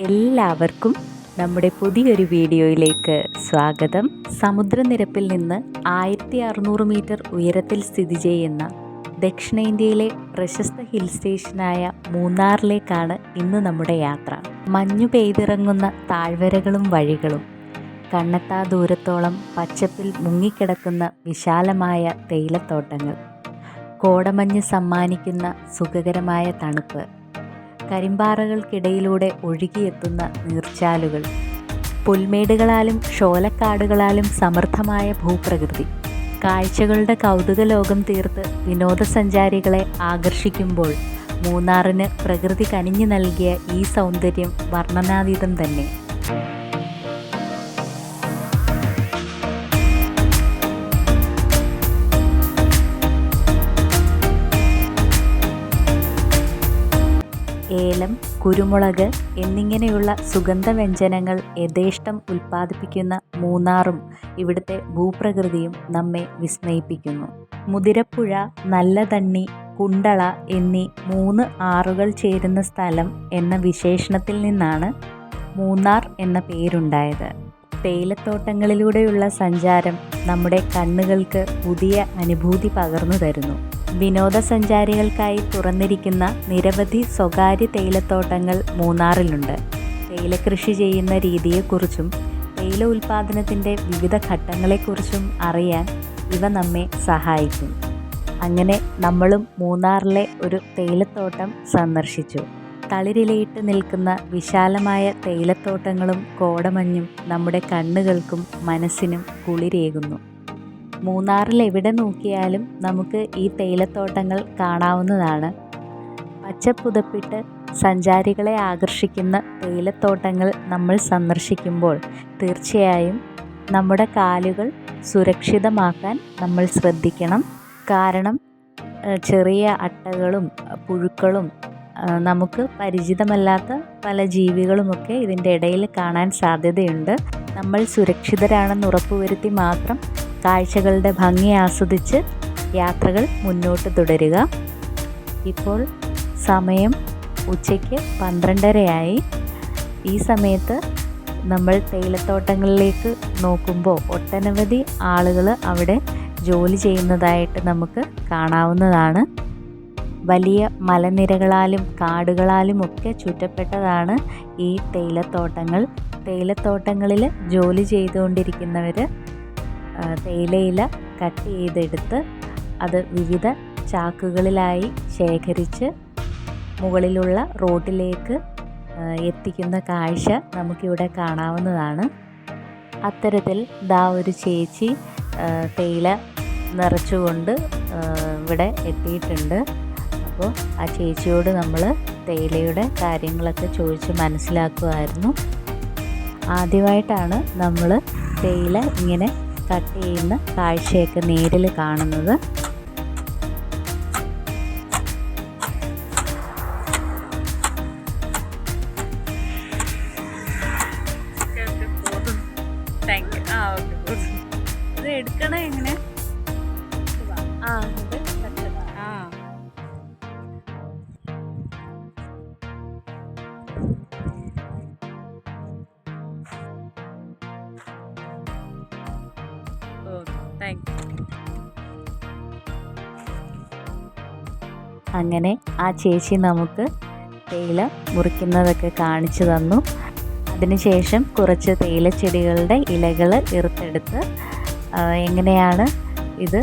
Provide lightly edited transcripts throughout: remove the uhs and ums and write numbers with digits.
എല്ലാവർക്കും നമ്മുടെ പുതിയൊരു വീഡിയോയിലേക്ക് സ്വാഗതം. സമുദ്രനിരപ്പിൽ നിന്ന് 1600 മീറ്റർ ഉയരത്തിൽ സ്ഥിതി ചെയ്യുന്ന ദക്ഷിണേന്ത്യയിലെ പ്രശസ്ത ഹിൽ സ്റ്റേഷനായ മൂന്നാറിലേക്കാണ് ഇന്ന് നമ്മുടെ യാത്ര. മഞ്ഞു പെയ്തിറങ്ങുന്ന താഴ്വരകളും വഴികളും, കണ്ണെത്താ ദൂരത്തോളം പച്ചപ്പിൽ മുങ്ങിക്കിടക്കുന്ന വിശാലമായ തേയിലത്തോട്ടങ്ങൾ, കോടമഞ്ഞ് സമ്മാനിക്കുന്ന സുഖകരമായ തണുപ്പ്, കരിമ്പാറകൾക്കിടയിലൂടെ ഒഴുകിയെത്തുന്ന നീർച്ചാലുകൾ, പുൽമേടുകളാലും ഷോലക്കാടുകളാലും സമൃദ്ധമായ ഭൂപ്രകൃതി, കാഴ്ചകളുടെ കൗതുക ലോകം തീർത്ത് വിനോദസഞ്ചാരികളെ ആകർഷിക്കുമ്പോൾ മൂന്നാറിന് പ്രകൃതി കനിഞ്ഞു നൽകിയ ഈ സൗന്ദര്യം വർണ്ണനാതീതം തന്നെ. ഏലം, കുരുമുളക് എന്നിങ്ങനെയുള്ള സുഗന്ധവ്യഞ്ജനങ്ങൾ യഥേഷ്ടം ഉൽപ്പാദിപ്പിക്കുന്ന മൂന്നാറും ഇവിടുത്തെ ഭൂപ്രകൃതിയും നമ്മെ വിസ്മയിപ്പിക്കുന്നു. മുതിരപ്പുഴ, നല്ലതണ്ണി, കുണ്ടള എന്നീ 3 ആറുകൾ ചേരുന്ന സ്ഥലം എന്ന വിശേഷണത്തിൽ നിന്നാണ് മൂന്നാർ എന്ന പേരുണ്ടായത്. തേയിലത്തോട്ടങ്ങളിലൂടെയുള്ള സഞ്ചാരം നമ്മുടെ കണ്ണുകൾക്ക് പുതിയ അനുഭൂതി പകർന്നു തരുന്നു. വിനോദസഞ്ചാരികൾക്കായി തുറന്നിരിക്കുന്ന നിരവധി സ്വകാര്യ തേയിലത്തോട്ടങ്ങൾ മൂന്നാറിലുണ്ട്. തേയില കൃഷി ചെയ്യുന്ന രീതിയെക്കുറിച്ചും തേയില ഉൽപ്പാദനത്തിൻ്റെ വിവിധ ഘട്ടങ്ങളെക്കുറിച്ചും അറിയാൻ ഇവ നമ്മെ സഹായിക്കും. അങ്ങനെ നമ്മളും മൂന്നാറിലെ ഒരു തേയിലത്തോട്ടം സന്ദർശിച്ചു. തളിരിലയിട്ട് നിൽക്കുന്ന വിശാലമായ തേയിലത്തോട്ടങ്ങളും കോടമഞ്ഞും നമ്മുടെ കണ്ണുകൾക്കും മനസ്സിനും കുളിരേകുന്നു. മൂന്നാറിൽ എവിടെ നോക്കിയാലും നമുക്ക് ഈ തേയിലത്തോട്ടങ്ങൾ കാണാവുന്നതാണ്. പച്ചപ്പുതപ്പിട്ട് സഞ്ചാരികളെ ആകർഷിക്കുന്ന തേയിലത്തോട്ടങ്ങൾ നമ്മൾ സന്ദർശിക്കുമ്പോൾ തീർച്ചയായും നമ്മുടെ കാലുകൾ സുരക്ഷിതമാക്കാൻ നമ്മൾ ശ്രദ്ധിക്കണം. കാരണം ചെറിയ അട്ടകളും പുഴുക്കളും നമുക്ക് പരിചിതമല്ലാത്ത പല ജീവികളുമൊക്കെ ഇതിൻ്റെ ഇടയിൽ കാണാൻ സാധ്യതയുണ്ട്. നമ്മൾ സുരക്ഷിതരാണെന്ന് ഉറപ്പുവരുത്തി മാത്രം കാഴ്ചകളുടെ ഭംഗി ആസ്വദിച്ച് യാത്രകൾ മുന്നോട്ട് തുടരുക. ഇപ്പോൾ സമയം ഉച്ചയ്ക്ക് 12:30 ഈ സമയത്ത് നമ്മൾ തേയിലത്തോട്ടങ്ങളിലേക്ക് നോക്കുമ്പോൾ ഒട്ടനവധി ആളുകൾ അവിടെ ജോലി ചെയ്യുന്നതായിട്ട് നമുക്ക് കാണാവുന്നതാണ്. വലിയ മലനിരകളാലും കാടുകളാലും ഒക്കെ ചുറ്റപ്പെട്ടതാണ് ഈ തേയിലത്തോട്ടങ്ങൾ. തേയിലത്തോട്ടങ്ങളിൽ ജോലി ചെയ്തുകൊണ്ടിരിക്കുന്നവർ തേയിലയില കട്ട് ചെയ്തെടുത്ത് അത് വിവിധ ചാക്കുകളിലായി ശേഖരിച്ച് മുകളിലുള്ള റോഡിലേക്ക് എത്തിക്കുന്ന കാഴ്ച നമുക്കിവിടെ കാണാവുന്നതാണ്. അത്തരത്തിൽ ഒരു ചേച്ചി തേയില നിറച്ചുകൊണ്ട് ഇവിടെ എത്തിയിട്ടുണ്ട്. അപ്പോൾ ആ ചേച്ചിയോട് നമ്മൾ തേയിലയുടെ കാര്യങ്ങളൊക്കെ ചോദിച്ച് മനസ്സിലാക്കുമായിരുന്നു. ആദ്യമായിട്ടാണ് നമ്മൾ തേയില ഇങ്ങനെ കട്ട് ചെയ്യുന്ന കാഴ്ചയൊക്കെ നേരിൽ കാണുന്നത്. ഇത് എടുക്കണ എങ്ങനെ? അങ്ങനെ ആ ചേച്ചി നമുക്ക് തേയില മുറിക്കുന്നതൊക്കെ കാണിച്ചു തന്നു. അതിനുശേഷം കുറച്ച് തേയിലച്ചെടികളുടെ ഇലകൾ ഇറുത്തെടുത്ത് എങ്ങനെയാണ് ഇത്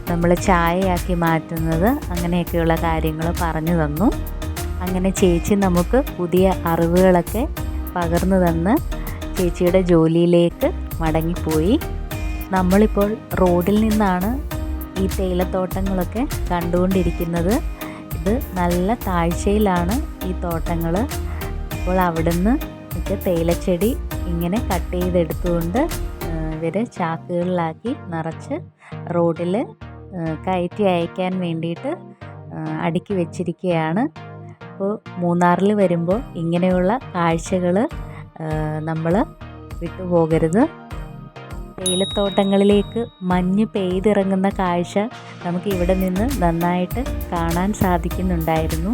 നമ്മൾ ചായയാക്കി മാറ്റുന്നത് അങ്ങനെയൊക്കെയുള്ള കാര്യങ്ങൾ പറഞ്ഞു തന്നു. അങ്ങനെ ചേച്ചി നമുക്ക് പുതിയ അറിവുകളൊക്കെ പകർന്നു തന്ന് ചേച്ചിയുടെ ജോലിയിലേക്ക് മടങ്ങിപ്പോയി. നമ്മളിപ്പോൾ റോഡിൽ നിന്നാണ് ഈ തേയിലത്തോട്ടങ്ങളൊക്കെ കണ്ടുകൊണ്ടിരിക്കുന്നത്. ഇത് നല്ല താഴ്ചയിലാണ് ഈ തോട്ടങ്ങൾ. അപ്പോൾ അവിടുന്ന് ഒക്കെ തേയിലച്ചെടി ഇങ്ങനെ കട്ട് ചെയ്തെടുത്തുകൊണ്ട് ഇവർ ചാക്കുകളിലാക്കി നിറച്ച് റോഡിൽ കയറ്റി അയക്കാൻ വേണ്ടിയിട്ട് അടുക്കി വെച്ചിരിക്കുകയാണ്. അപ്പോൾ മൂന്നാറിൽ വരുമ്പോൾ ഇങ്ങനെയുള്ള കാഴ്ചകൾ നമ്മൾ വിട്ടുപോകരുത്. തേയിലത്തോട്ടങ്ങളിലേക്ക് മഞ്ഞ് പെയ്തിറങ്ങുന്ന കാഴ്ച നമുക്ക് ഇവിടെ നിന്ന് നന്നായിട്ട് കാണാൻ സാധിക്കുന്നുണ്ടായിരുന്നു.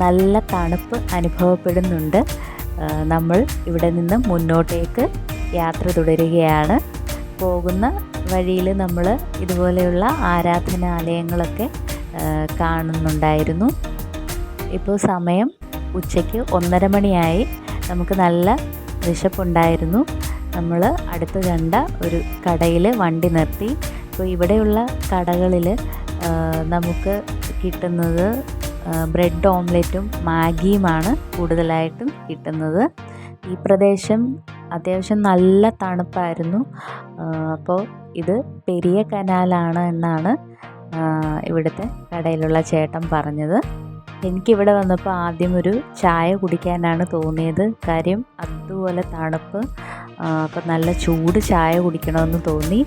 നല്ല തണുപ്പ് അനുഭവപ്പെടുന്നുണ്ട്. നമ്മൾ ഇവിടെ നിന്ന് മുന്നോട്ടേക്ക് യാത്ര തുടരുകയാണ്. പോകുന്ന വഴിയിൽ നമ്മൾ ഇതുപോലെയുള്ള ആരാധനാലയങ്ങളൊക്കെ കാണുന്നുണ്ടായിരുന്നു. ഇപ്പോൾ സമയം ഉച്ചയ്ക്ക് 1:30 മണിയായി. നമുക്ക് നല്ല വിശപ്പുണ്ടായിരുന്നു. നമ്മൾ അടുത്ത് കണ്ട ഒരു കടയിൽ വണ്ടി നിർത്തി. അപ്പോൾ ഇവിടെയുള്ള കടകളിൽ നമുക്ക് കിട്ടുന്നത് ബ്രെഡ് ഓംലെറ്റും മാഗിയുമാണ് കൂടുതലായിട്ടും കിട്ടുന്നത്. ഈ പ്രദേശം അത്യാവശ്യം നല്ല തണുപ്പായിരുന്നു. അപ്പോൾ ഇത് പെരിയ കനാലാണ് എന്നാണ് ഇവിടുത്തെ കടയിലുള്ള ചേട്ടൻ പറഞ്ഞത്. എനിക്കിവിടെ വന്നപ്പോൾ ആദ്യം ഒരു ചായ കുടിക്കാനാണ് തോന്നിയത്. കാര്യം അതുപോലെ തണുപ്പ്. അപ്പോൾ നല്ല ചൂട് ചായ കുടിക്കണമെന്ന് തോന്നി.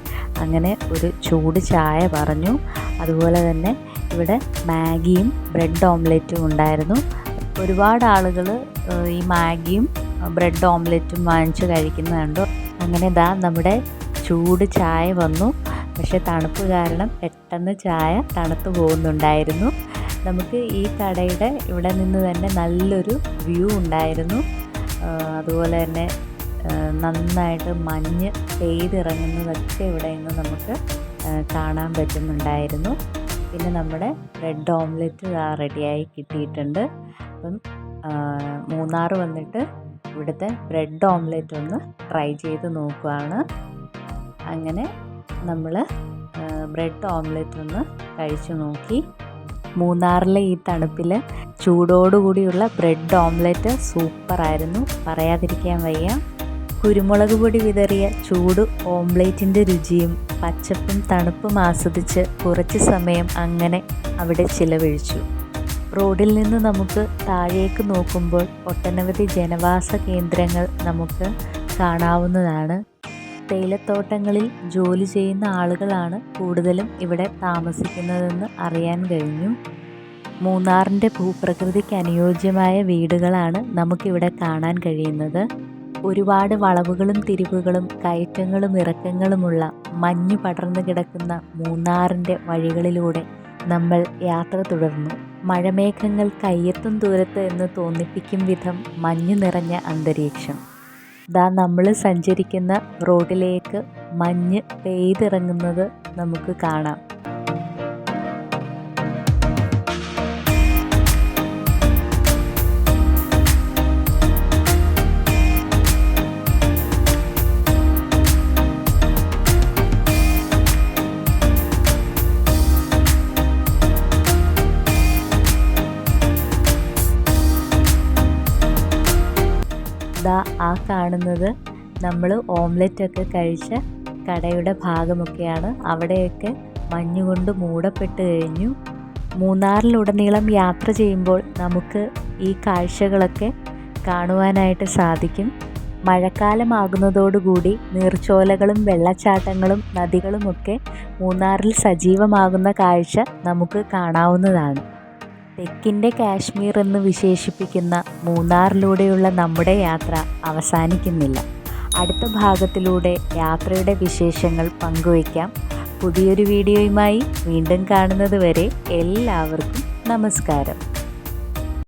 അങ്ങനെ ഒരു ചൂട് ചായ പറഞ്ഞു. അതുപോലെ തന്നെ ഇവിടെ മാഗിയും ബ്രെഡ് ഓംലെറ്റും ഉണ്ടായിരുന്നു. ഒരുപാട് ആളുകൾ ഈ മാഗിയും ബ്രെഡ് ഓംലെറ്റും വാങ്ങിച്ച് കഴിക്കുന്നത് കണ്ടു. അങ്ങനെ നമ്മുടെ ചൂട് ചായ വന്നു. പക്ഷേ തണുപ്പ് കാരണം പെട്ടെന്ന് ചായ തണുത്ത് പോകുന്നുണ്ടായിരുന്നു. നമുക്ക് ഈ കടയുടെ ഇവിടെ നിന്ന് തന്നെ നല്ലൊരു വ്യൂ ഉണ്ടായിരുന്നു. അതുപോലെ തന്നെ നന്നായിട്ട് മഞ്ഞ് പെയ്തിറങ്ങുന്നതൊക്കെ ഇവിടെ നിന്ന് നമുക്ക് കാണാൻ പറ്റുന്നുണ്ടായിരുന്നു. പിന്നെ നമ്മുടെ ബ്രെഡ് ഓംലെറ്റ് റെഡിയായി കിട്ടിയിട്ടുണ്ട്. അപ്പം മൂന്നാർ വന്നിട്ട് ഇവിടുത്തെ ബ്രെഡ് ഓംലെറ്റ് ഒന്ന് ട്രൈ ചെയ്ത് നോക്കുകയാണ്. അങ്ങനെ നമ്മൾ ബ്രെഡ് ഓംലെറ്റ് ഒന്ന് കഴിച്ചു നോക്കി. മൂന്നാറിലെ ഈ തണുപ്പിൽ ചൂടോടുകൂടിയുള്ള ബ്രെഡ് ഓംലെറ്റ് സൂപ്പറായിരുന്നു, പറയാതിരിക്കാൻ വയ്യ. കുരുമുളക് പൊടി വിതറിയ ചൂട് ഓംലെറ്റിൻ്റെ രുചിയും പച്ചപ്പും തണുപ്പും ആസ്വദിച്ച് കുറച്ച് സമയം അങ്ങനെ അവിടെ ചിലവഴിച്ചു. റോഡിൽ നിന്ന് നമുക്ക് താഴേക്ക് നോക്കുമ്പോൾ ഒട്ടനവധി ജനവാസ കേന്ദ്രങ്ങൾ നമുക്ക് കാണാവുന്നതാണ്. തേയിലത്തോട്ടങ്ങളിൽ ജോലി ചെയ്യുന്ന ആളുകളാണ് കൂടുതലും ഇവിടെ താമസിക്കുന്നതെന്ന് അറിയാൻ കഴിഞ്ഞു. മൂന്നാറിൻ്റെ ഭൂപ്രകൃതിക്ക് അനുയോജ്യമായ വീടുകളാണ് നമുക്കിവിടെ കാണാൻ കഴിയുന്നത്. ഒരുപാട് വളവുകളും തിരിവുകളും കയറ്റങ്ങളും ഇറക്കങ്ങളുമുള്ള മഞ്ഞു പടർന്നു കിടക്കുന്ന മൂന്നാറിൻ്റെ വഴികളിലൂടെ നമ്മൾ യാത്ര തുടർന്നു. മഴമേഘങ്ങൾ കയ്യെത്തും ദൂരത്ത് എന്ന് തോന്നിപ്പിക്കും വിധം മഞ്ഞു നിറഞ്ഞ അന്തരീക്ഷം. നമ്മൾ സഞ്ചരിക്കുന്ന റോഡിലേക്ക് മഞ്ഞ് പെയ്തിറങ്ങുന്നത് നമുക്ക് കാണാം. ആ കാണുന്നത് നമ്മൾ ഓംലെറ്റൊക്കെ കഴിച്ച കടയുടെ ഭാഗമൊക്കെയാണ്. അവിടെയൊക്കെ മഞ്ഞുകൊണ്ട് മൂടപ്പെട്ട് കഴിഞ്ഞു. മൂന്നാറിലുടനീളം യാത്ര ചെയ്യുമ്പോൾ നമുക്ക് ഈ കാഴ്ചകളൊക്കെ കാണുവാനായിട്ട് സാധിക്കും. മഴക്കാലമാകുന്നതോടുകൂടി നീർച്ചോലകളും വെള്ളച്ചാട്ടങ്ങളും നദികളുമൊക്കെ മൂന്നാറിൽ സജീവമാകുന്ന കാഴ്ച നമുക്ക് കാണാവുന്നതാണ്. തെക്കിൻ്റെ കാശ്മീർ എന്ന് വിശേഷിപ്പിക്കുന്ന മൂന്നാറിലൂടെയുള്ള നമ്മുടെ യാത്ര അവസാനിക്കുന്നില്ല. അടുത്ത ഭാഗത്തിലൂടെ യാത്രയുടെ വിശേഷങ്ങൾ പങ്കുവയ്ക്കാം. പുതിയൊരു വീഡിയോയുമായി വീണ്ടും കാണുന്നത് വരെ എല്ലാവർക്കും നമസ്കാരം.